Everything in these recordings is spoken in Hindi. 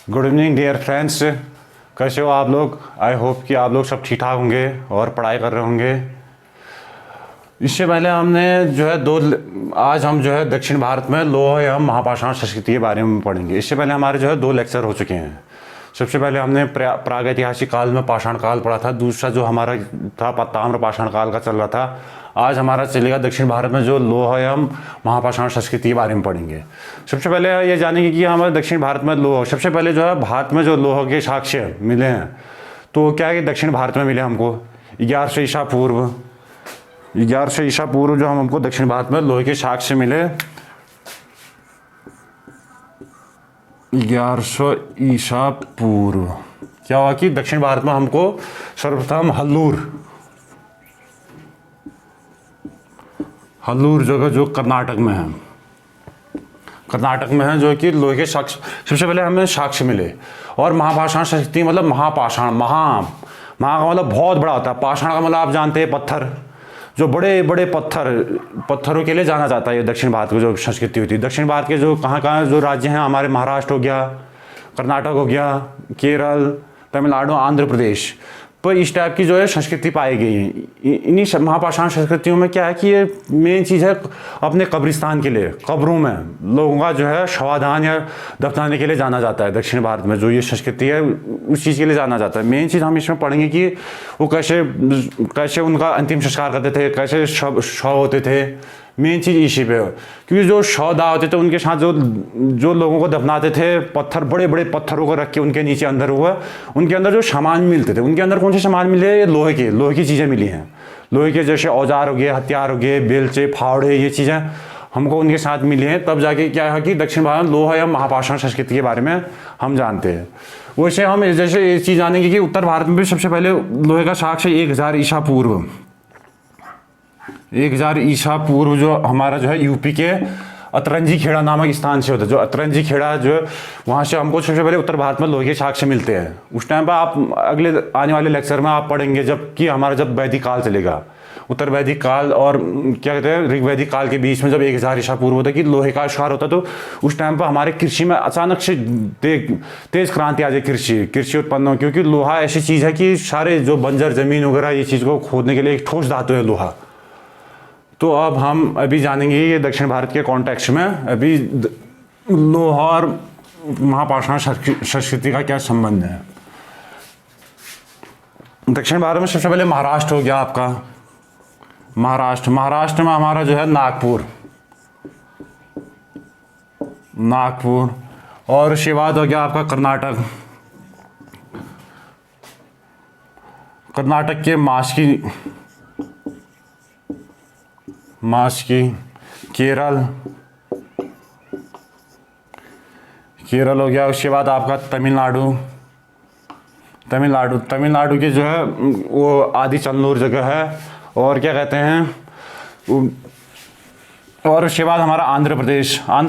Good evening dear friends. कैसे हो आप लोग? आई होप कि आप लोग सब ठीक ठाक होंगे और पढ़ाई कर रहे होंगे। इससे पहले हमने जो है आज हम जो है दक्षिण भारत में लौह एवं महापाषाण संस्कृति के बारे में पढ़ेंगे। इससे पहले हमारे जो है 2 लेक्चर हो चुके हैं। सबसे पहले हमने प्रागैतिहासिक काल में पाषाण काल पढ़ा था। दूसरा जो हमारा था ताम्र पाषाण काल का चल रहा था। आज हमारा चलेगा दक्षिण भारत में जो लौह एवं महापाषाण संस्कृति के बारे में पढ़ेंगे। सबसे पहले ये जानेंगे कि हमारे दक्षिण भारत में लौह, सबसे पहले जो है भारत में जो लौह के साक्ष्य मिले हैं तो क्या है कि दक्षिण भारत में मिले हमको 1100 ईसा पूर्व। 1100 ईसा पूर्व जो हमको दक्षिण भारत में लोहे के साक्ष्य मिले। 1100 ईसा पूर्व क्या हुआ कि दक्षिण भारत में हमको सर्वप्रथम हल्लूर जगह जो कर्नाटक में है, जो कि लोहे के साक्ष्य सबसे पहले हमें साक्ष्य मिले। और महापाषाण संस्कृति मतलब महापाषाण, महा का मतलब बहुत बड़ा होता है। पाषाण का मतलब आप जानते हैं पत्थर, जो बड़े बड़े पत्थरों के लिए जाना जाता है। ये दक्षिण भारत की जो संस्कृति होती है। दक्षिण भारत के जो कहाँ जो राज्य हैं हमारे, महाराष्ट्र हो गया, कर्नाटक हो गया, केरल, तमिलनाडु, आंध्र प्रदेश, पर इस टाइप की जो है संस्कृति पाई गई है। इन्हीं महापाषाण संस्कृतियों में क्या है कि ये मेन चीज़ है अपने कब्रिस्तान के लिए, कब्रों में लोगों का जो है शवाधान या दफनाने के लिए जाना जाता है। दक्षिण भारत में जो ये संस्कृति है उस चीज़ के लिए जाना जाता है। मेन चीज़ हम इसमें पढ़ेंगे कि वो कैसे उनका अंतिम संस्कार करते थे, कैसे शव होते थे। मेन चीज़ इसी पे है, क्योंकि जो शव दाह होते थे उनके साथ जो लोगों को दफनाते थे, पत्थर बड़े बड़े पत्थरों को रख के उनके नीचे अंदर हुआ, उनके अंदर जो सामान मिलते थे, उनके अंदर कौन से सामान मिले? ये लोहे की चीज़ें मिली हैं। लोहे के जैसे औजार हो गए, हथियार हो गए, बेलचे, फावड़े, ये चीज़ें हमको उनके साथ मिली हैं। तब जाके क्या है कि दक्षिण भारत में लोहा या महापाषाण संस्कृति के बारे में हम जानते हैं। वैसे हम जैसे ये चीज़ जानेंगे कि उत्तर भारत में भी सबसे पहले लोहे का साक्ष्य 1000 ईसा पूर्व, 1000 ईसा पूर्व जो हमारा जो है यूपी के अतरंजी खेड़ा नामक स्थान से होता है। जो अतरंजी खेड़ा जो है वहाँ से हमको सबसे पहले उत्तर भारत में लोहे के साक्ष्य मिलते हैं। उस टाइम पर आप अगले आने वाले लेक्चर में आप पढ़ेंगे जबकि हमारा जब वैदिक काल चलेगा, उत्तर वैदिक काल और क्या कहते हैं ऋग्वैदिक काल के बीच में जब 1000 ईसा पूर्व होता है कि लोहे का आविष्कार होता, तो उस टाइम पर हमारे कृषि में अचानक से तेज क्रांति आ जाए, कृषि उत्पन्न हो। क्योंकि लोहा ऐसी चीज़ है कि सारे जो बंजर जमीन वगैरह ये चीज़ को खोदने के लिए एक ठोस धातु है लोहा। तो अब हम अभी जानेंगे ये दक्षिण भारत के कॉन्टेक्स्ट में अभी लोहा और महापाषाण संस्कृति का क्या संबंध है। दक्षिण भारत में सबसे पहले महाराष्ट्र हो गया आपका। महाराष्ट्र में हमारा जो है नागपुर और उसके बाद हो गया आपका कर्नाटक के मास्की, केरल हो गया। उसके बाद आपका तमिलनाडु के जो है वो आदि चंदूर जगह है। और क्या कहते हैं, और उसके बाद हमारा आंध्र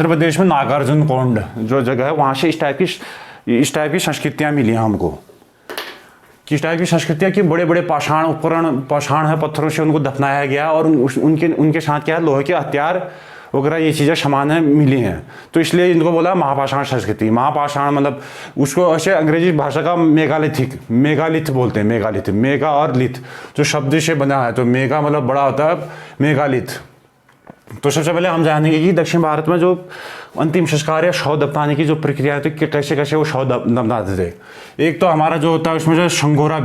प्रदेश में नागार्जुन कोंड जो जगह है, वहाँ से इस टाइप की संस्कृतियाँ मिली हैं हमको। किस टाइप की संस्कृतियाँ कि बड़े बड़े पाषाण है, पत्थरों से उनको दफनाया गया और उनके साथ क्या है लोहे के हथियार वगैरह ये चीज़ें सामान्य मिली हैं। तो इसलिए इनको बोला महापाषाण संस्कृति। महापाषाण मतलब उसको ऐसे अंग्रेजी भाषा का मेगालिथ बोलते हैं। मेगा और लिथ जो शब्द से बना है, तो मेगा मतलब बड़ा होता है, मेगालिथ। तो सबसे पहले हम जानेंगे कि दक्षिण भारत में जो अंतिम संस्कार या शव दफनाने की जो प्रक्रिया है, तो कैसे कैसे वो शव दफनाते थे। एक तो हमारा जो होता है उसमें जो संगोरा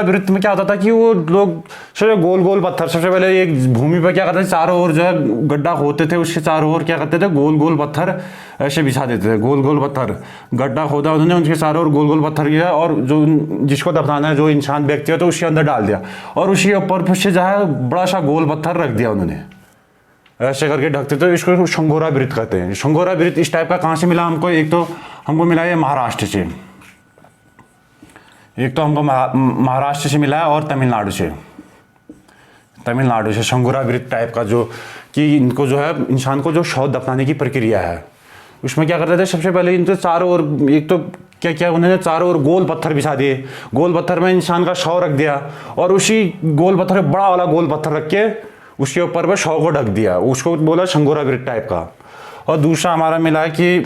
व्रत में क्या होता था कि वो लोग सबसे गोल पत्थर, सबसे पहले एक भूमि पर क्या करते थे, चारों ओर जो है गड्ढा खोदते थे, उसके चारों ओर क्या करते थे, गोल पत्थर ऐसे बिछा देते थे। गोल पत्थर गड्ढा खोदा उन्होंने, उनके चारों ओर गोल पत्थर किया और जो जिसको दफनाना है, जो इंसान व्यक्ति है, तो उसके अंदर डाल दिया और उसके ऊपर से जो है बड़ा सा गोल पत्थर रख दिया उन्होंने, ऐसे करके ढकते थे। इसको संगोरा व्रत कहते हैं। संगोरा व्रत इस टाइप का कहाँ से मिला हमको? एक तो हमको मिला है महाराष्ट्र से मिला है और तमिलनाडु से संगोरा व्रत टाइप का, जो कि इनको जो है इंसान को जो शव दफनाने की प्रक्रिया है उसमें क्या करते थे, सबसे पहले इनके चारों ओर एक तो क्या क्या उन्होंने चारों ओर गोल पत्थर बिछा दिए, गोल पत्थर में इंसान का शव रख दिया और उसी गोल पत्थर बड़ा वाला गोल पत्थर रख के उसके ऊपर वह शव को ढक दिया, उसको बोला शंगोरा ब्रिक टाइप का। और दूसरा हमारा मिला है कि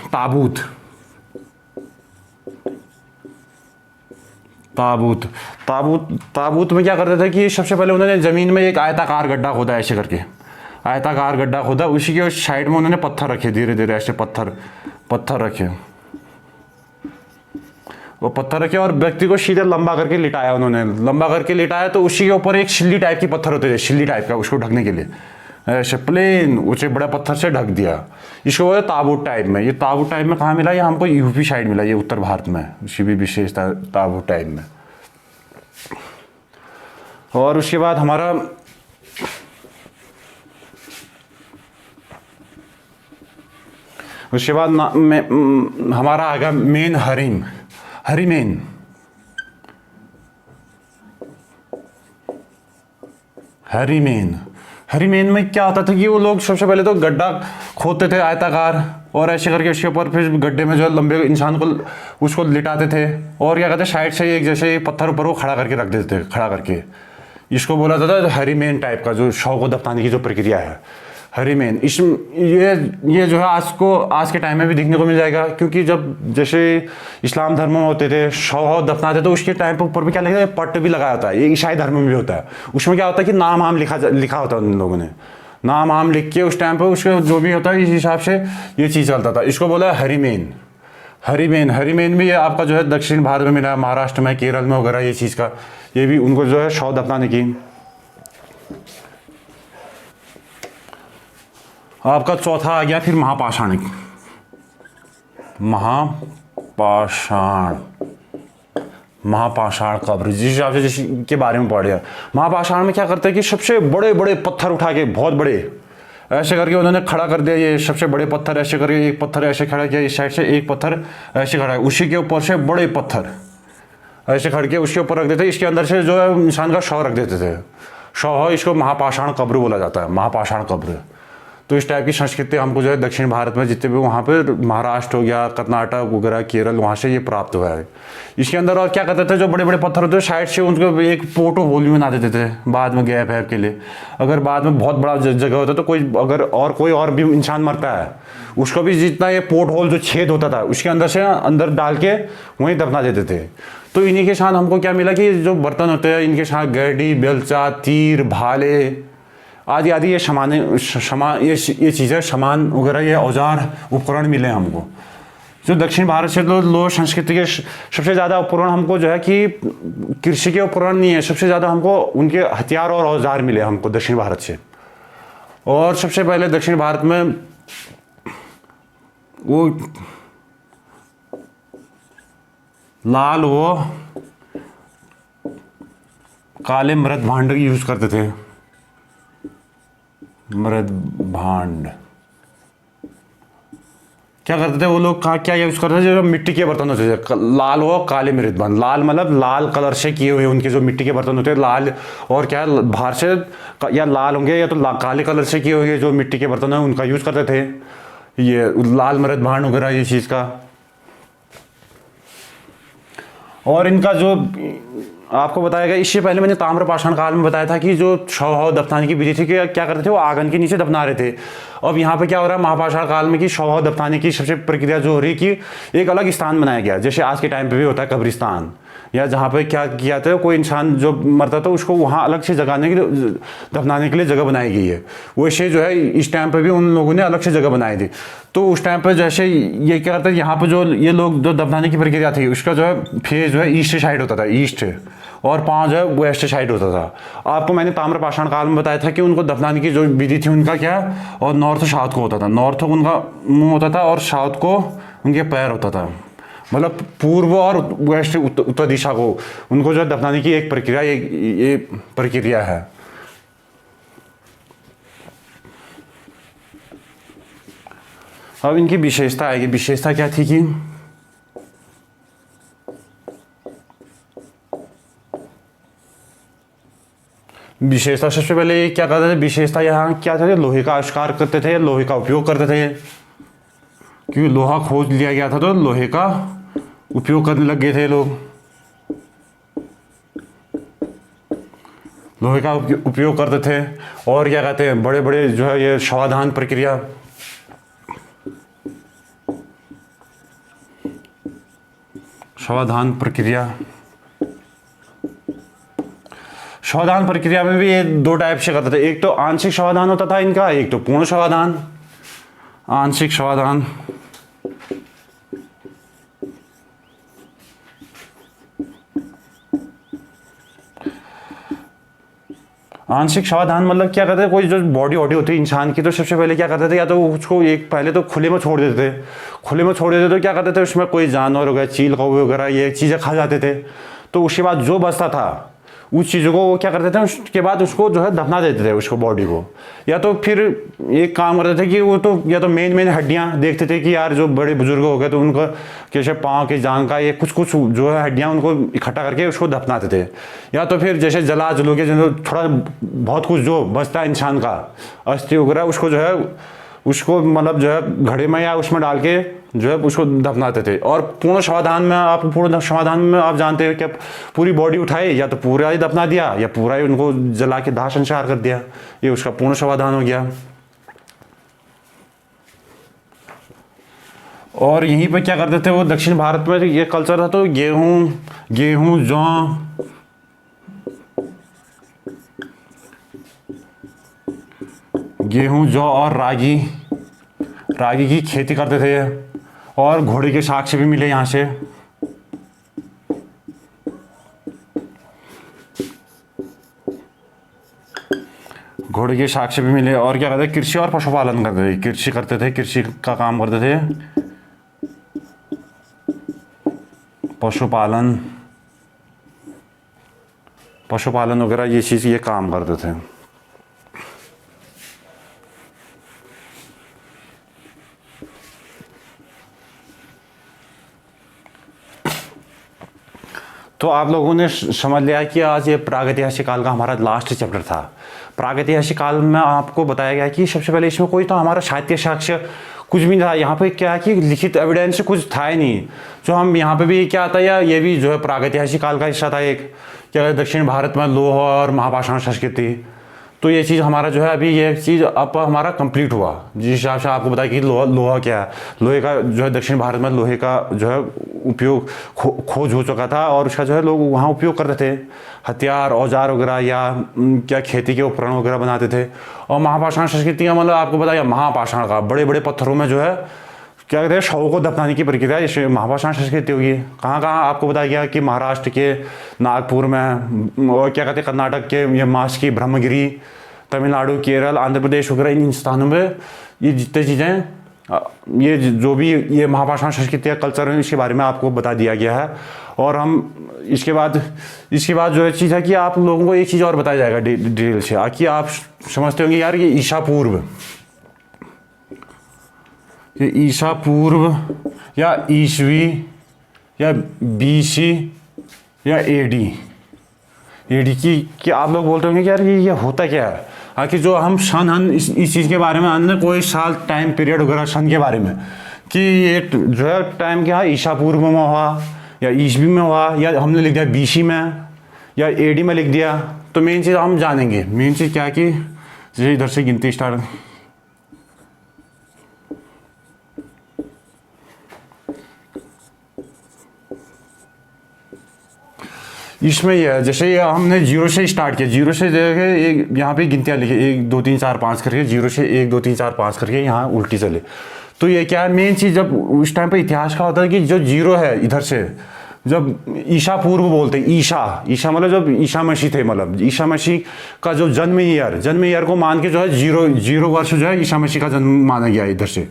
ताबूत। ताबूत ताबूत ताबूत में क्या करते थे कि सबसे पहले उन्होंने ज़मीन में एक आयताकार गड्ढा खोदा, ऐसे करके आयताकार गड्ढा खोदा, उसी के साइड में उन्होंने पत्थर रखे, धीरे धीरे ऐसे पत्थर रखे, वो पत्थर रखे और व्यक्ति को सीधे लंबा करके लिटाया। उन्होंने लंबा करके लिटाया तो उसी के ऊपर एक शिल्ली टाइप की पत्थर होते थे, शिल्ली टाइप का, उसको ढकने के लिए ऐसे प्लेन ऊंचे बड़ा पत्थर से ढक दिया। इसको बोले ताबूत टाइप में। ये ताबूत टाइप में कहाँ मिला? ये हमको यूपी साइड मिला, ये उत्तर भारत में, इसी भी विशेषता ताबूत टाइप में। और उसके बाद हमारा हमारा आ गया मेन हरिमेन। हरिमेन में क्या होता था कि वो लोग सबसे पहले तो गड्ढा खोदते थे आयताकार, और ऐसे करके उसके ऊपर फिर गड्ढे में जो लंबे इंसान को उसको लिटाते थे, और क्या कहते साइड से एक जैसे पत्थर ऊपर वो खड़ा करके रख देते थे, खड़ा करके। इसको बोला जाता है हरिमेन टाइप का, जो शव को दफनाने की जो प्रक्रिया है, हरिमेन। इस ये जो है आज के टाइम में भी देखने को मिल जाएगा, क्योंकि जब जैसे इस्लाम धर्म में होते थे शव दफनाते तो उसके टाइम पर ऊपर भी क्या लिखा है, पट भी लगाया होता है। ये ईसाई धर्म में भी होता है। उसमें क्या होता है कि नाम आम लिखा होता है, उन लोगों ने नाम आम लिख के उस टाइम पर उसके जो भी होता है इस हिसाब से ये चीज़ चलता था। इसको बोला हरिमेन भी ये आपका जो है दक्षिण भारत में मिला, महाराष्ट्र में, केरल में वगैरह, ये चीज़ का, ये भी उनको जो है शव दफनाने की। आपका चौथा आ गया फिर महापाषाण कब्र, जिस हिसाब से जिसके बारे में पढ़े। महापाषाण में क्या करते हैं कि सबसे बड़े बड़े पत्थर उठा के, बहुत बड़े ऐसे करके उन्होंने खड़ा कर दिया। ये सबसे बड़े पत्थर ऐसे करके, एक पत्थर ऐसे खड़ा किया इस साइड से, एक पत्थर ऐसे खड़ा है, उसी के ऊपर से बड़े पत्थर ऐसे खड़ के उसके ऊपर रख देते। इसके अंदर से जो है इंसान का शव रख देते थे। शव, इसको महापाषाण कब्र बोला जाता है, महापाषाण कब्र। तो इस टाइप की संस्कृति हमको जो है दक्षिण भारत में जितने भी वहाँ पे, महाराष्ट्र हो गया, कर्नाटक वगैरह, केरल, वहाँ से ये प्राप्त हुआ है। इसके अंदर और क्या करते थे, जो बड़े बड़े पत्थर होते थे साइड से उनको एक पोर्टो होल भी बना देते थे बाद में गैप वैप के लिए। अगर बाद में बहुत बड़ा जगह होता तो कोई और भी इंसान मरता है, उसको भी जितना ये पोर्ट होल जो छेद होता था उसके अंदर से अंदर डाल के वहीं दफना देते थे। तो इन्हीं के साथ हमको क्या मिला कि जो बर्तन होते हैं इनके साथ गैडी, बेलचा, तीर, भाले आदि आदि ये ये चीज़ें, सामान वगैरह, ये औजार उपकरण मिले हमको। जो दक्षिण भारत से तो लोग संस्कृति के सबसे ज़्यादा उपकरण हमको जो है कि कृषि के उपकरण नहीं है, सबसे ज़्यादा हमको उनके हथियार और औजार मिले हमको दक्षिण भारत से। और सबसे पहले दक्षिण भारत में वो लाल वो काले मृद भांड यूज़ करते थे। मृद भांड क्या करते थे वो लोग, क्या यूज करते थे, जो मिट्टी के बर्तन होते थे, लाल वो काले मृद भांड। लाल मतलब लाल कलर से किए हुए उनके जो मिट्टी के बर्तन होते हैं, लाल, और क्या बाहर से या लाल होंगे या तो काले कलर से किए हुए जो मिट्टी के बर्तन है उनका यूज करते थे, ये लाल मृद भांड वगैरह ये चीज़ का। और इनका जो आपको बताया गया, इससे पहले मैंने ताम्रपाषाण काल में बताया था कि जो शव दफनाने की विधि थी, क्या करते थे, वो आंगन के नीचे दफना रहे थे। अब यहाँ पे क्या हो रहा है महापाषाण काल में कि शव दफनाने की सबसे प्रक्रिया जो हो रही है कि एक अलग स्थान बनाया गया, जैसे आज के टाइम पे भी होता है कब्रिस्तान, या जहाँ पे क्या किया था, कोई इंसान जो मरता था उसको वहाँ अलग से दफनाने के लिए जगह बनाई गई है। वैसे जो है इस टाइम पे भी उन लोगों ने अलग से जगह बनाई थी। तो उस टाइम पे जैसे ये क्या करते हैं, यहाँ पे जो ये लोग जो दफनाने की प्रक्रिया थी उसका जो है फेस जो है ईस्ट साइड होता था, ईस्ट, और पाँव जो है वेस्ट साइड होता था। आपको मैंने ताम्रपाषाण काल में बताया था कि उनको दफनाने की जो विधि थी उनका क्या, और नॉर्थ साउथ को होता था, नॉर्थ को उनका मुंह होता था और साउथ को उनके पैर होता था, मतलब पूर्व और वेस्ट उत्तर दिशा को उनको जो दफनाने की एक प्रक्रिया, ये प्रक्रिया है। अब इनकी विशेषता आएगी। विशेषता क्या थी कि विशेषता सबसे पहले क्या करते थे, विशेषता यहाँ क्या थे, लोहे का आविष्कार करते थे, लोहे का उपयोग करते थे, क्योंकि लोहा खोज लिया गया था तो लोहे का उपयोग करने लग गए थे लोग। लोहे का उपयोग करते थे। और क्या कहते हैं, बड़े बड़े जो है ये शवाधान प्रक्रिया, शवाधान प्रक्रिया, शवाधान प्रक्रिया में भी ये दो टाइप से करते थे। एक तो आंशिक शवाधान होता था इनका, एक तो पूर्ण शवाधान। आंशिक शवाधान, आंशिक शवाधान मतलब क्या करते थे, कोई जो बॉडी वॉडी होती है इंसान की, तो सबसे पहले क्या करते थे, या तो उसको एक पहले तो खुले में छोड़ देते थे। खुले में छोड़ देते तो क्या करते थे, उसमें कोई जानवर हो गया, चील कौवे वगैरह, ये चीज़ें खा जाते थे। तो उसके बाद जो बचता था उस चीज़ों को वो क्या करते थे, उसके बाद उसको जो है दफना देते थे उसको, बॉडी को। या तो फिर एक काम करते थे कि वो तो या तो मेन हड्डियाँ देखते थे कि यार जो बड़े बुजुर्ग हो गए तो उनका कैसे पाँव की जांग का ये कुछ कुछ जो है हड्डियाँ उनको इकट्ठा करके उसको दफनाते थे। या तो फिर जैसे जला जलो के जो थोड़ा बहुत कुछ जो बचता है इंसान का अस्थि वगैरह, उसको जो है उसको मतलब जो है घड़े में या उसमें डाल के जो है उसको दफनाते थे। और पूर्ण शवाधान में आप जानते हैं कि पूरी बॉडी उठाए, या तो पूरा ही दफना दिया या पूरा ही उनको जला के दाह संस्कार कर दिया, ये उसका पूर्ण शवाधान हो गया। और यहीं पे क्या करते थे वो, दक्षिण भारत में ये कल्चर था तो गेहूं जौ और रागी की खेती करते थे। और घोड़े के साक्ष्य भी मिले यहाँ से। घोड़े के साक्ष्य भी मिले। और क्या करते थे, कृषि और पशुपालन करते थे, कृषि का काम करते थे, पशुपालन वगैरह ये चीज़ ये काम करते थे। तो आप लोगों ने समझ लिया कि आज ये प्रागैतिहासिक काल का हमारा लास्ट चैप्टर था। प्रागैतिहासिक काल में आपको बताया गया कि सबसे पहले इसमें कोई तो हमारा साहित्य साक्ष्य कुछ भी नहीं था। यहाँ पे क्या है कि लिखित एविडेंस कुछ था ही नहीं। जो हम यहाँ पे भी क्या था, या ये भी जो है प्रागैतिहासिक काल का हिस्सा था एक, क्या दक्षिण भारत में लौह और महापाषाण संस्कृति। तो ये चीज़ हमारा जो है अभी ये चीज़ अब हमारा कंप्लीट हुआ। जिस हिसाब से आपको बताया कि लोहा क्या है, लोहे का जो है दक्षिण भारत में लोहे का जो है उपयोग खोज हो चुका था, और उसका जो है लोग वहाँ उपयोग करते थे, हथियार औजार वगैरह या क्या खेती के उपकरण वगैरह बनाते थे। और महापाषाण संस्कृति का मतलब आपको बताया, महापाषाण का बड़े बड़े पत्थरों में जो है क्या कहते हैं शवों को दफनाने की प्रक्रिया, जैसे महापाषाण संस्कृति होगी। कहाँ आपको बताया गया कि महाराष्ट्र के नागपुर में, और क्या कहते हैं कर्नाटक के ये मास की ब्रह्मगिरी, तमिलनाडु, केरल, आंध्र प्रदेश वगैरह, इन स्थानों में ये जितने चीज़ें ये जो भी ये महापाषाण संस्कृति या कल्चर है इसके बारे में आपको बता दिया गया है। और हम इसके बाद जो चीज़ है कि आप लोगों को एक चीज़ और बताया जाएगा डिटेल से, कि आप समझते होंगे यार ये ईसा पूर्व या ईसवी या बीसी या एडी की आप लोग बोलते होंगे कि यार ये होता क्या है। कि जो हम सन इस चीज़ के बारे में अन्य कोई साल टाइम पीरियड वगैरह सन के बारे में कि ये जो है टाइम क्या है, ईसा पूर्व में हुआ या ईसवी में हुआ, या हमने लिख दिया बीसी में या एडी में लिख दिया। तो मेन चीज़ हम जानेंगे, मेन चीज़ क्या है कि जैसे इधर से गिनती स्टार्ट, इसमें यह है जैसे ये हमने जीरो से स्टार्ट किया, जीरो से देखे एक यहाँ पे गिनतियाँ लिखी 1 2 3 4 5 करके, जीरो से 1 2 3 4 5 करके यहाँ उल्टी चले। तो ये क्या है मेन चीज़, जब उस टाइम पे इतिहास का होता है कि जो जीरो है इधर से, जब ईसा पूर्व बोलते हैं, ईसा मतलब जब ईसा मसीह थे, मतलब ईसा मसीह का जो जन्म ईयर को मान के जो है जीरो वर्ष जो है ईसा मसीह का जन्म माना गया इधर से।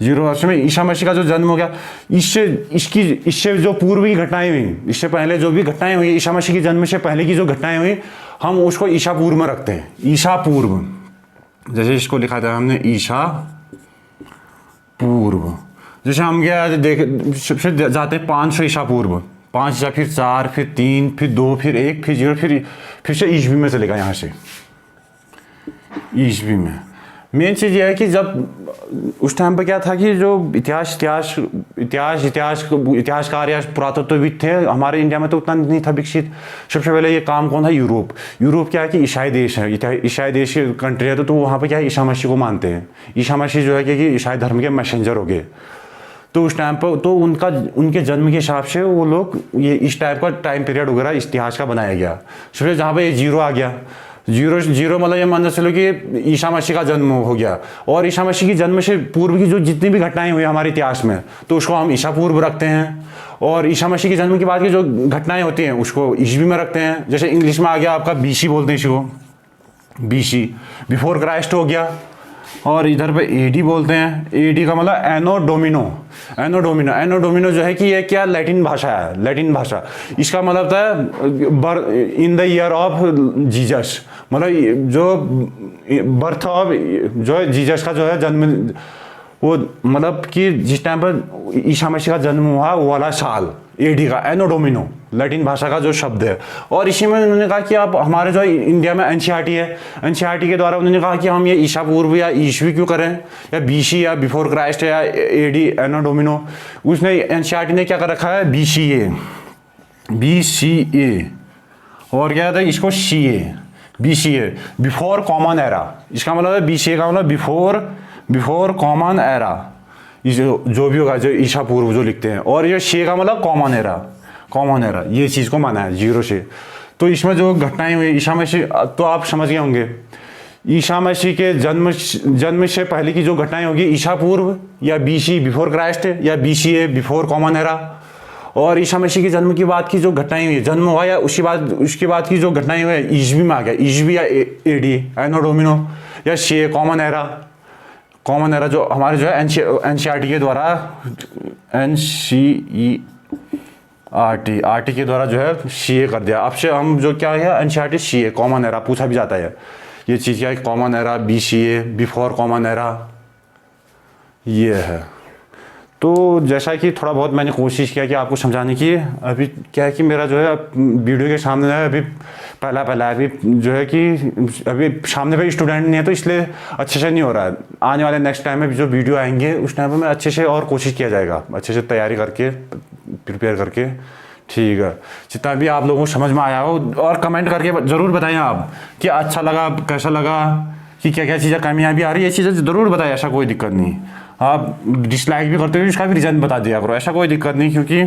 0 वर्ष में ईसा मसीह का जो जन्म हो गया, इससे जो पूर्व की घटनाएं हुई, इससे पहले जो भी घटनाएं हुई, ईसा मसीह के जन्म से पहले की जो घटनाएं हुई, हम उसको ईसा पूर्व में रखते हैं। ईसा पूर्व, जैसे इसको लिखा था हमने ईसा पूर्व। जैसे हम क्या देख फिर जाते हैं 500 ईसा पूर्व, 5 ईसा, फिर 4, फिर 3, फिर 2, फिर 1, फिर 0, फिर से ईसवी में चलेगा। यहाँ से ईसवी में मेन चीज़ ये है कि जब उस टाइम पर क्या था कि जो इतिहास इतिहासकार या पुरातत्वविद थे, हमारे इंडिया में तो उतना नहीं था विकसित। सबसे पहले ये काम कौन था? यूरोप। यूरोप क्या है कि ईसाई देश है, ईसाई देश की कंट्री है, तो वहाँ पे क्या है, ईसा मसीह को मानते हैं। ईसा मसीह जो है कि ईसाई धर्म के मैसेंजर हो गए। तो उस टाइम पर तो उनके जन्म के हिसाब से वो लोग ये इस टाइप का टाइम पीरियड वगैरह इतिहास का बनाया गया। सबसे जहाँ पे ये जीरो आ गया, जीरो मतलब ये मान चलो कि ईसा मसीह का जन्म हो गया, और ईसा मसीह की जन्म से पूर्व की जो जितनी भी घटनाएं हुई हमारे इतिहास में, तो उसको हम ईसा पूर्व रखते हैं। और ईसा मसीह के जन्म के बाद की जो घटनाएं होती हैं उसको ईस्वी में रखते हैं। जैसे इंग्लिश में आ गया आपका बीसी बोलते हैं इसको, बीसी बिफोर क्राइस्ट हो गया। और इधर पे एडी बोलते हैं, एडी का मतलब एनो डोमिनो जो है कि ये क्या लैटिन भाषा है, लैटिन भाषा। इसका मतलब था in the year of Jesus, मतलब जो बर्थ ऑफ जो है जीसस का जो है जन्म, वो मतलब कि जिस टाइम पर ईसा मसीह का जन्म हुआ वो वाला साल, एडी का एनो डोमिनो लैटिन भाषा का जो शब्द है। और इसी में उन्होंने कहा कि आप हमारे जो इंडिया में एनसीईआरटी है, एनसीईआरटी के द्वारा उन्होंने कहा कि हम ये ईसा पूर्व या ईस्वी क्यों करें, या बीसी या बिफोर क्राइस्ट या एडी एनो डोमिनो। उसने एनसीईआरटी ने क्या कर रखा है, बीसीए और क्या था इसको बीसीए बिफोर कॉमन एरा। इसका मतलब है बीसीए का मतलब बिफोर कॉमन एरा, जो भी होगा जो ईसा पूर्व जो लिखते हैं। और ये शे का मतलब कॉमन एरा, ये चीज़ को माना है जीरो से। तो इसमें जो घटनाएं हुई ईसा मसीह, तो आप समझ गए होंगे ईसा मसीह के जन्म से पहले की जो घटनाएं होगी ईसा पूर्व या बीसी बिफोर क्राइस्ट या बीसीए बिफोर कॉमन एरा। और ईसा मसीह के जन्म की बाद की जो घटनाएं हुई, जन्म हुआ या उसके बाद की जो घटनाएं हुई ईस्वी में आ गया, ईस्वी या एडी एनो डोमिनो या शे कॉमन एरा जो हमारे जो है एनसीईआरटी के द्वारा आरटी के द्वारा जो है सीए कर दिया। अब से हम जो क्या है एनसीईआरटी सीए कॉमन एरा पूछा भी जाता है, ये चीज़ क्या है, common era, BCA before common era, ये है। तो जैसा कि थोड़ा बहुत मैंने कोशिश किया कि आपको समझाने की। अभी क्या है कि मेरा जो है वीडियो के सामने है, अभी पहला अभी जो है कि अभी सामने पे स्टूडेंट नहीं है, तो इसलिए अच्छे से नहीं हो रहा है। आने वाले नेक्स्ट टाइम में जो वीडियो आएंगे उस टाइम पे मैं अच्छे से और कोशिश किया जाएगा, अच्छे से तैयारी करके प्रिपेयर करके, ठीक है। जितना भी आप लोगों को समझ में आया हो, और कमेंट करके ज़रूर बताएं आप कि अच्छा लगा, कैसा लगा, कि क्या क्या चीज़ें कमियाँ भी आ रही है, ये चीज़ें ज़रूर बताएं, ऐसा कोई दिक्कत नहीं। आप डिसलाइक भी करते हो इसका भी रीज़न बता दिया करो, ऐसा कोई दिक्कत नहीं, क्योंकि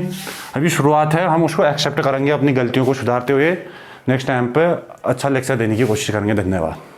अभी शुरुआत है, हम उसको एक्सेप्ट करेंगे, अपनी गलतियों को सुधारते हुए नेक्स्ट टाइम पे अच्छा लेक्चर देने की कोशिश करेंगे। धन्यवाद।